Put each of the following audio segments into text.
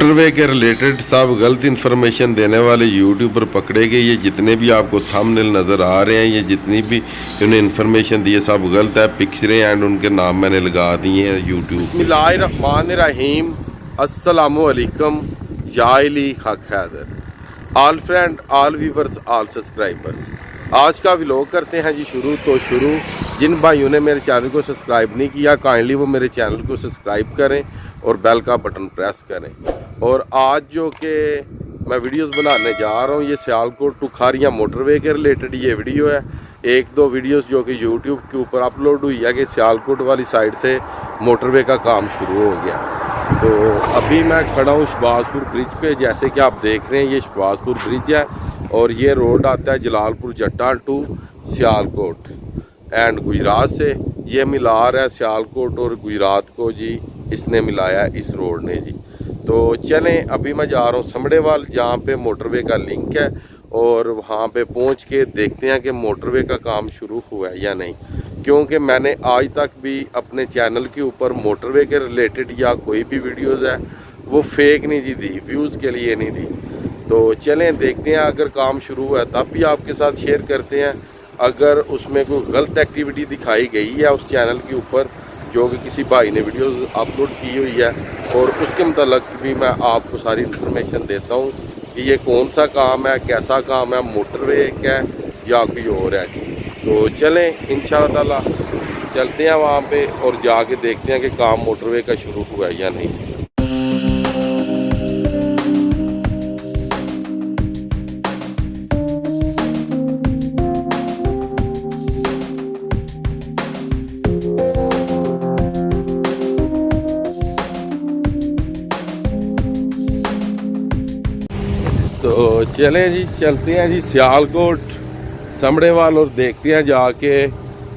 Motorway के related सब गलत इन्फॉर्मेशन देने वाले यूट्यूबर पकड़े गए। ये जितने भी आपको थंबनेल नज़र आ रहे हैं, ये जितनी भी उन्हें इन्फॉर्मेशन दी है सब गलत है। पिक्चरें एंड उनके नाम मैंने लगा दिए हैं यूट्यूब। बिस्मिल्लाहिर्रहमानिर्रहीम, अस्सलामु अलैकुम, जाइली Haq Haider. All friend, all viewers, all subscribers, आज का व्लॉग करते हैं जी शुरू। जिन भाइयों ने मेरे चैनल को सब्सक्राइब नहीं किया, काइंडली वो मेरे चैनल को सब्सक्राइब करें और बेल का बटन प्रेस करें। और आज जो कि मैं वीडियोस बनाने जा रहा हूँ, ये सियालकोट टू खारियाँ मोटरवे के रिलेटेड ये वीडियो है। एक दो वीडियोस जो कि यूट्यूब के ऊपर अपलोड हुई है कि सियालकोट वाली साइड से मोटरवे का काम शुरू हो गया। तो अभी मैं खड़ा हूँ शहबाजपुर ब्रिज पे। जैसे कि आप देख रहे हैं, ये शहबाजपुर ब्रिज है और ये रोड आता है जलालपुर जट्टा टू सियालकोट एंड गुजरात से। ये मिला रहा है सियालकोट और गुजरात को जी, इसने मिलाया इस रोड ने जी। तो चलें, अभी मैं जा रहा हूँ समड़ेवाल, जहाँ पे मोटरवे का लिंक है, और वहाँ पे पहुँच के देखते हैं कि मोटरवे का काम शुरू हुआ है या नहीं। क्योंकि मैंने आज तक भी अपने चैनल के ऊपर मोटरवे के रिलेटेड या कोई भी वीडियोज़ है वो फेक नहीं जी दी, व्यूज़ के लिए नहीं दी। तो चलें देखते हैं, अगर काम शुरू हुआ है तब भी आपके साथ शेयर करते हैं। अगर उसमें कोई गलत एक्टिविटी दिखाई गई है उस चैनल के ऊपर जो कि किसी भाई ने वीडियो अपलोड की हुई है, और उसके मतलब भी मैं आपको सारी इन्फॉर्मेशन देता हूँ कि ये कौन सा काम है, कैसा काम है, मोटरवे का या कोई और है जी। तो चलें इंशाअल्लाह ताला चलते हैं वहाँ पे और जाके देखते हैं कि काम मोटरवे का शुरू हुआ है या नहीं। तो चलें जी, चलते हैं जी सियालकोट समड़ेवाल और देखते हैं जाके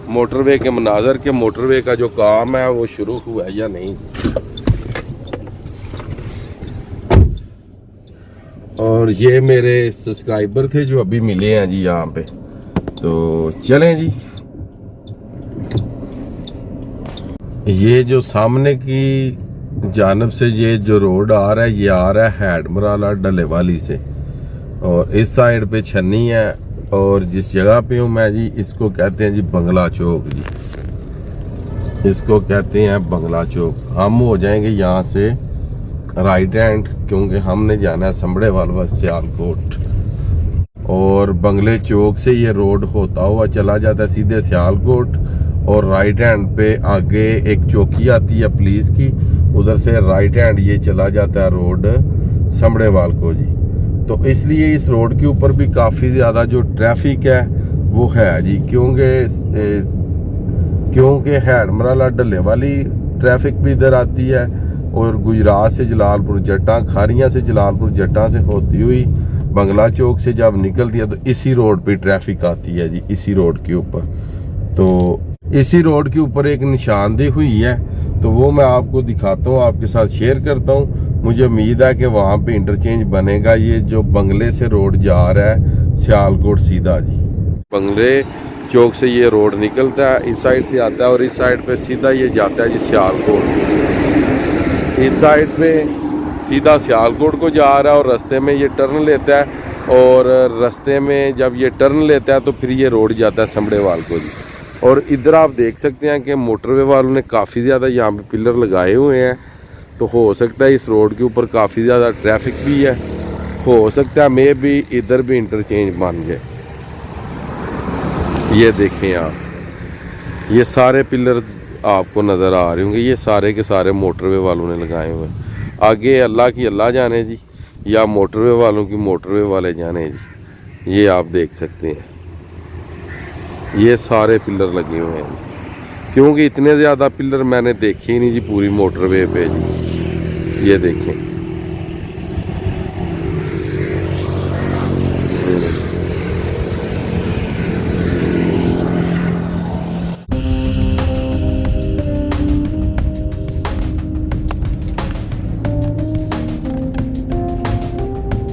मोटरवे के मनाजर के मोटरवे का जो काम है वो शुरू हुआ है या नहीं। और ये मेरे सब्सक्राइबर थे जो अभी मिले हैं जी यहाँ पे। तो चलें जी, ये जो सामने की जानब से ये जो रोड आ रहा है, ये आ रहा है हैडमराला डलेवाली से, और इस साइड पे छन्नी है। और जिस जगह पे हूँ मैं जी, इसको कहते हैं जी बंगला चौक जी, इसको कहते हैं बंगला चौक। हम हो जाएंगे यहाँ से राइट हैंड, क्योंकि हमने जाना है समड़ेवाल व सियालकोट। और बंगले चौक से ये रोड होता हुआ चला जाता है सीधे सियालकोट, और राइट हैंड पे आगे एक चौकी आती है पुलिस की, उधर से राइट हैंड ये चला जाता है रोड समड़ेवाल को जी। तो इसलिए इस रोड के ऊपर भी काफ़ी ज़्यादा जो ट्रैफिक है वो है जी, क्योंकि हैडमराला डले वाली ट्रैफिक भी इधर आती है, और गुजरात से जलालपुर जट्टा, खारियाँ से जलालपुर जट्टा से होती हुई बंगला चौक से जब निकलती है तो इसी रोड पे ट्रैफिक आती है जी, इसी रोड के ऊपर। तो इसी रोड के ऊपर एक निशानदेही हुई है, तो वो मैं आपको दिखाता हूँ, आपके साथ शेयर करता हूँ। मुझे उम्मीद है कि वहाँ पे इंटरचेंज बनेगा। ये जो बंगले से रोड जा रहा है सियालकोट सीधा जी, बंगले चौक से ये रोड निकलता है, इस साइड से आता है और इस साइड पे सीधा ये जाता है जी सियालकोट। इस साइड पे सीधा सियालकोट को जा रहा है और रास्ते में ये टर्न लेता है, और रास्ते में जब ये टर्न लेता है तो फिर ये रोड जाता है समड़ेवाल को जी। और इधर आप देख सकते हैं कि मोटरवे वालों ने काफ़ी ज़्यादा यहाँ पे पिलर लगाए हुए हैं, तो हो सकता है इस रोड के ऊपर काफ़ी ज़्यादा ट्रैफिक भी है, हो सकता है मे भी इधर भी इंटरचेंज बन जाए। ये देखें आप, ये सारे पिलर आपको नज़र आ रहे होंगे, ये सारे के सारे मोटरवे वालों ने लगाए हुए हैं। आगे अल्लाह की अल्लाह जाने जी, या मोटरवे वालों की मोटरवे वाले जाने जी। ये आप देख सकते हैं, ये सारे पिलर लगे हुए हैं, क्योंकि इतने ज़्यादा पिलर मैंने देखे ही नहीं जी पूरी मोटरवे पे जी। ये देखें,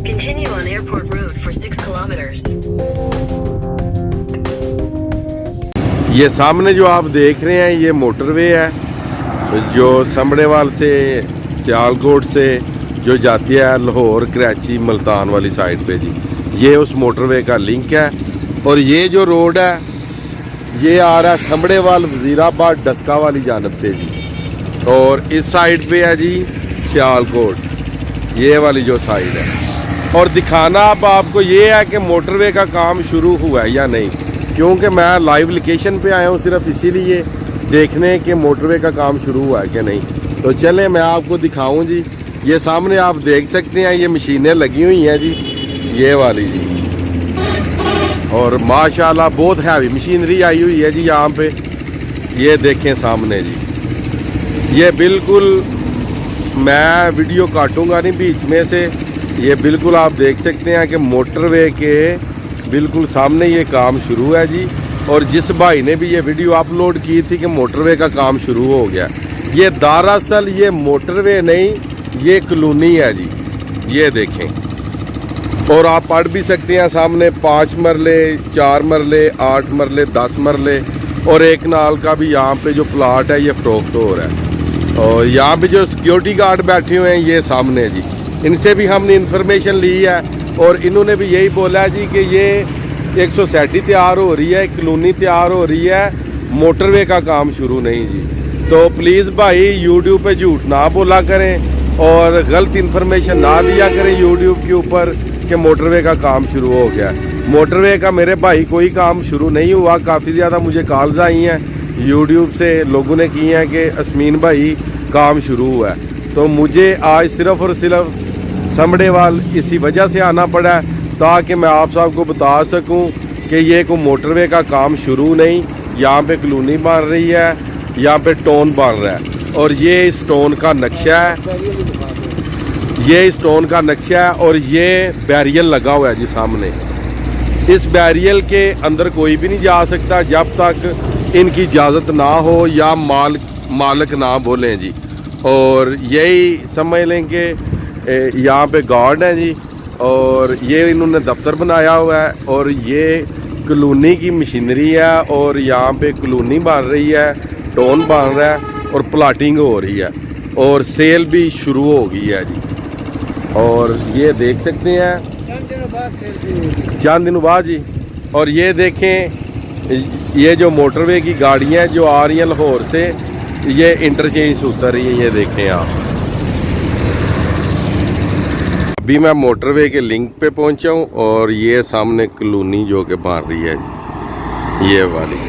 Continue on Airport Road for 6 kilometers. ये सामने जो आप देख रहे हैं ये मोटरवे है जो समड़ेवाल से सियालकोट से जो जाती है लाहौर कराची मुल्तान वाली साइड पे जी। ये उस मोटरवे का लिंक है। और ये जो रोड है ये आ रहा है संबड़ेवाल वजीराबाद डस्का वाली जानब से जी। और इस साइड पे है जी सियालकोट, ये वाली जो साइड है। और दिखाना अब आपको ये है कि मोटरवे का काम शुरू हुआ है या नहीं, क्योंकि मैं लाइव लोकेशन पे आया हूँ सिर्फ इसीलिए देखने कि मोटरवे का काम शुरू हुआ है कि नहीं। तो चलें मैं आपको दिखाऊं जी। ये सामने आप देख सकते हैं ये मशीनें लगी हुई हैं जी, ये वाली जी। और माशाल्लाह बहुत हैवी मशीनरी आई हुई है जी यहाँ पे। ये देखें सामने जी, ये बिल्कुल मैं वीडियो काटूंगा नहीं बीच में से। ये बिल्कुल आप देख सकते हैं कि मोटरवे के बिल्कुल सामने ये काम शुरू है जी। और जिस भाई ने भी ये वीडियो अपलोड की थी कि मोटरवे का काम शुरू हो गया, ये दरअसल ये मोटरवे नहीं, ये कॉलोनी है जी। ये देखें। और आप पढ़ भी सकते हैं सामने 5 मरले, 4 मरले, 8 मरले, 10 मरले और एक नाल का भी यहाँ पे जो प्लाट है ये फरोख्त हो रहा है। और यहाँ पे जो सिक्योरिटी गार्ड बैठे हुए हैं ये सामने जी, इनसे भी हमने इन्फॉर्मेशन ली है और इन्होंने भी यही बोला है जी कि ये एक सोसाइटी तैयार हो रही है, कॉलोनी तैयार हो रही है, मोटरवे का काम शुरू नहीं जी। तो प्लीज़ भाई यूट्यूब पे झूठ ना बोला करें और गलत इन्फॉर्मेशन ना दिया करें यूट्यूब के ऊपर कि मोटरवे का काम शुरू हो गया। मोटरवे का मेरे भाई कोई काम शुरू नहीं हुआ। काफ़ी ज़्यादा मुझे कॉल्स आई हैं यूट्यूब से, लोगों ने की हैं कि असमीन भाई काम शुरू हुआ है। तो मुझे आज सिर्फ़ और सिर्फ संबड़ेवाल इसी वजह से आना पड़ा है ताकि मैं आप सबको बता सकूं कि ये कोई मोटरवे का काम शुरू नहीं, यहाँ पे कॉलोनी बन रही है, यहाँ पे टोन बन रहा है। और ये इस टोन का नक्शा है, ये इस टोन का नक्शा है। और ये बैरियल लगा हुआ है जी सामने। इस बैरियल के अंदर कोई भी नहीं जा सकता जब तक इनकी इजाज़त ना हो या मालिक ना बोलें जी। और यही समझ लें कि यहाँ पे गार्ड हैं जी। और ये इन्होंने दफ्तर बनाया हुआ है और ये कॉलोनी की मशीनरी है। और यहाँ पे कॉलोनी बन रही है, टोन बन रहा है और प्लाटिंग हो रही है और सेल भी शुरू हो गई है जी। और ये देख सकते हैं चंद दिनों बाद जी। और ये देखें ये जो मोटरवे की गाड़ियाँ जो आ रही हैं लाहौर से, ये इंटरचेंज से उतर रही हैं। ये देखें आप। अभी मैं मोटरवे के लिंक पे पहुंचा हूं और ये सामने कॉलोनी जो कि बन रही है जी, ये वाली।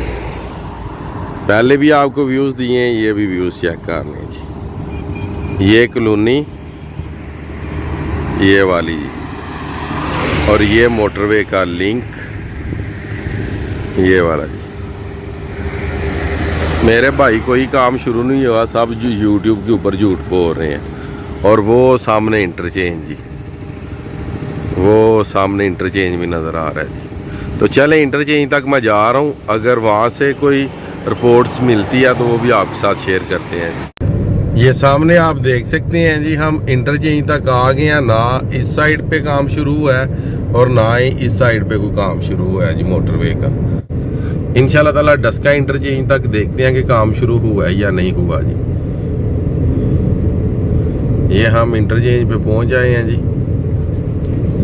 पहले भी आपको व्यूज़ दिए हैं, ये भी व्यूज़ चेक कर लें जी। ये कॉलोनी ये वाली जी। और ये मोटरवे का लिंक ये वाला जी। मेरे भाई कोई काम शुरू नहीं हुआ, सब जो यूट्यूब के ऊपर झूठ बोल रहे हैं। और वो सामने इंटरचेंज जी, वो सामने इंटरचेंज भी नज़र आ रहा है जी। तो चले इंटरचेंज तक मैं जा रहा हूँ, अगर वहाँ से कोई रिपोर्ट्स मिलती है तो वो भी आपके साथ शेयर करते हैं जी। ये सामने आप देख सकते हैं जी, हम इंटरचेंज तक आ गए हैं। ना इस साइड पे काम शुरू हुआ है और ना ही इस साइड पे कोई काम शुरू हुआ है जी मोटरवे का। इंशाल्लाह ताला डस्का इंटरचेंज तक देखते हैं कि काम शुरू हुआ है या नहीं हुआ जी। ये हम इंटरचेंज पे पहुँच आए हैं जी,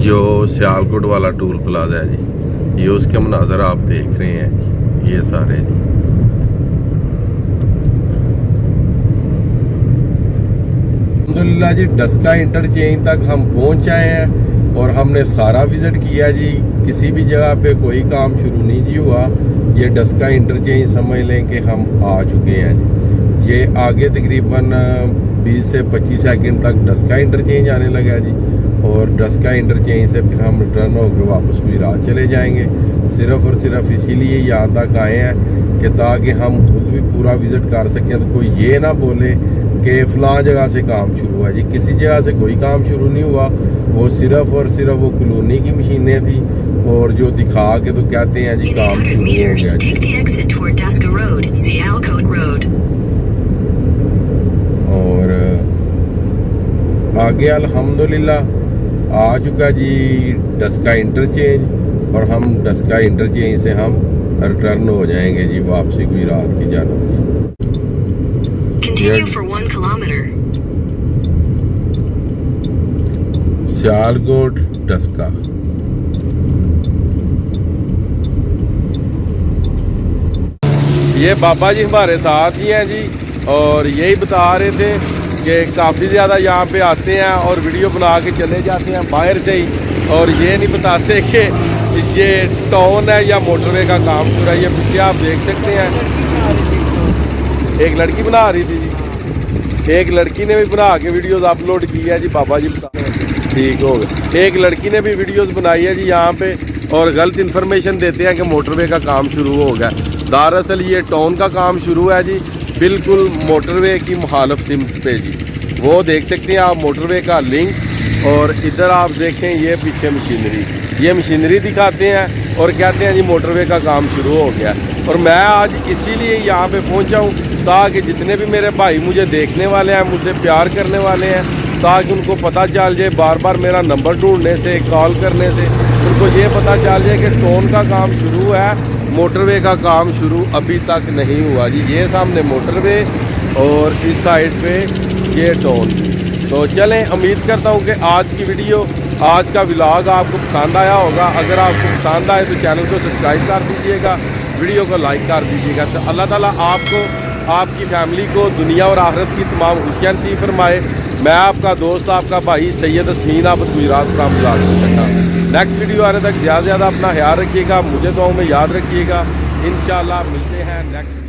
जो सियालकोट वाला टूल प्लाजा है जी। ये उसके मनाज़र आप देख रहे हैं जी, ये सारे जी। अल्हम्दुलिल्लाह जी डस्का इंटरचेंज तक हम पहुंच आए हैं और हमने सारा विज़िट किया जी। किसी भी जगह पे कोई काम शुरू नहीं जी हुआ। ये डस्का इंटरचेंज समझ लें कि हम आ चुके हैं जी। ये आगे तकरीबन 20 से 25 सेकंड तक डस्का इंटरचेंज आने लगा जी। और डस्का इंटरचेंज से फिर हम रिटर्न होकर वापस गुजरात चले जाएंगे। सिर्फ़ और सिर्फ इसीलिए यहाँ तक आए हैं कि ताकि हम खुद भी पूरा विज़िट कर सकें। तो कोई ये ना बोले कि फ़लाँ जगह से काम शुरू हुआ जी, किसी जगह से कोई काम शुरू नहीं हुआ। वो सिर्फ़ और सिर्फ वो कॉलोनी की मशीनें थी और जो दिखा के तो कहते हैं जी काम शुरू हो गया जी। और आगे अल्हम्दुलिल्लाह आ चुका जी डस्का इंटरचेंज। और हम डस्का इंटरचेंज से हम रिटर्न हो जाएंगे जी वापसी गुजरात की जानब। Continue for 1 kilometer. Sialkot Daska. ये बाबा जी हमारे साथ ही हैं जी, और यही बता रहे थे कि काफ़ी ज़्यादा यहाँ पे आते हैं और वीडियो बना के चले जाते हैं बाहर से ही, और ये नहीं बताते कि ये टाउन है या मोटरवे का काम शुरू है। ये पीछे आप देख सकते हैं, एक लड़की बना रही थी जी, एक लड़की ने भी बना के वीडियोस अपलोड की है जी। बाबा जी बता रहे हैं, ठीक हो गया। एक लड़की ने भी वीडियोस बनाई है जी यहाँ पे, और गलत इन्फॉर्मेशन देते हैं कि मोटरवे का काम शुरू हो गया। दरअसल ये टाउन का काम शुरू है जी, बिल्कुल मोटरवे की मुखालफ सिमत पे जी। वो देख सकते हैं आप मोटरवे का लिंक, और इधर आप देखें ये पीछे मशीनरी, ये मशीनरी दिखाते हैं और कहते हैं जी मोटरवे का काम शुरू हो गया। और मैं आज इसीलिए यहाँ पे पहुँचा हूँ ताकि जितने भी मेरे भाई मुझे देखने वाले हैं, मुझसे प्यार करने वाले हैं, ताकि उनको पता चल जाए, बार बार मेरा नंबर ढूंढने से, कॉल करने से उनको ये पता चल जाए कि टाउन का काम शुरू है, मोटरवे का काम शुरू अभी तक नहीं हुआ जी। ये सामने मोटरवे और इस साइड पे ये टाउन। तो चलें, उम्मीद करता हूँ कि आज की वीडियो, आज का व्लॉग आपको पसंद आया होगा। अगर आपको पसंद आए तो चैनल को सब्सक्राइब कर दीजिएगा, वीडियो को लाइक कर दीजिएगा। तो अल्लाह ताला आपको, आपकी फैमिली को दुनिया और आखिरत की तमाम खुशियाँ नसीब फरमाए। मैं आपका दोस्त, आपका भाई सैयद असमीन आबद गुजरात से चक्का। नेक्स्ट वीडियो आने तक ज़्यादा से ज़्यादा अपना ख्याल रखिएगा, मुझे दुआओं में याद रखिएगा। इंशाल्लाह मिलते हैं नेक्स्ट।